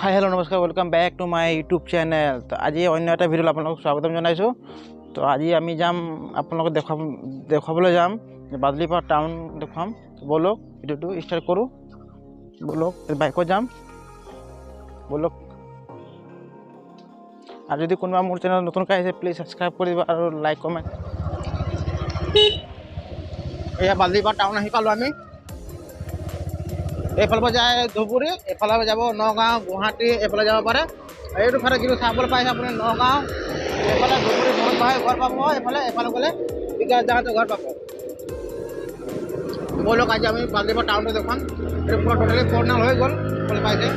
Hi hello' নমস্কাৰ welcome back to my YouTube channel. তো আজি অন্য এটা ভিডিঅ'ত আপোনালোকক স্বাগতম জনাইছোঁ। তো আজি আমি যাম আপোনালোকক দেখুৱাবলৈ যাম বাদলিপাৰা টাউন দেখুৱাম। ব'লক ভিডিঅ'টো ষ্টাৰ্ট কৰোঁ। ব'লক বাইকত যাম ব'লক। আৰু যদি কোনোবা মোৰ চেনেল নতুনকৈ আহিছে প্লিজ ছাবস্ক্ৰাইব কৰি দিব আৰু লাইক কমেণ্ট। এয়া বাদলিপাৰা টাউন আহি পালোঁ আমি। এইফালৰ পৰা যায় ধুবুৰী, এইফালৰ পৰা যাব নগাঁও, গুৱাহাটী, এইফালে যাব পাৰে। এইটো ফালে যিটো চাবলৈ পাইছে আপুনি নগাঁও, এইফালে ধুবুৰী বহুত পাই ঘৰ পাব। এইফালে গ'লে বিকাশ জাগাতে ঘৰ পাব। ব'লক আজি আমি বাদলিপাৰা টাউনটো দেখুৱাম। এইটো পুৰা টোটেলি 4 নাল হৈ গ'ল চাবলৈ পাইছে।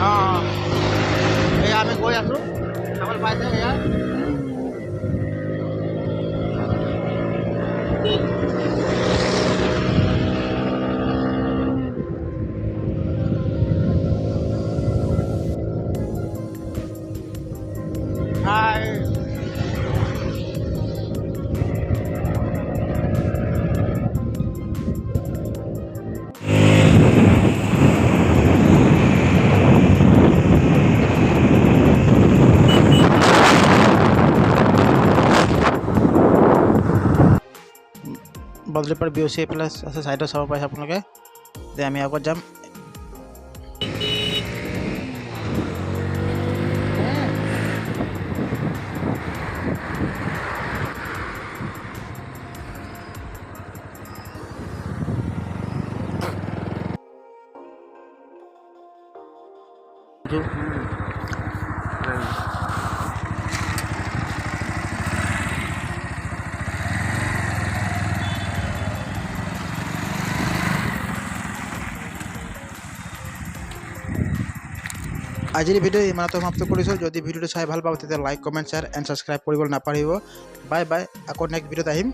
অঁ এয়া আমি গৈ আছোঁ চাবলৈ পাইছে। এয়া হাই বাদলিপাৰা BOC এইফালে আছে, ছাইডত চাব পাৰিছে আপোনালোকে। যে আমি আগত যাম। আজিৰ ভিডিঅ' ইমানতে সমাপ্ত কৰিছোঁ। যদি ভিডিঅ'টো চাই ভাল পাব তেতিয়া like comment share and subscribe কৰিবলৈ নাপাহৰিব। বাই বাই, আকৌ নেক্সট ভিডিঅ'ত আহিম।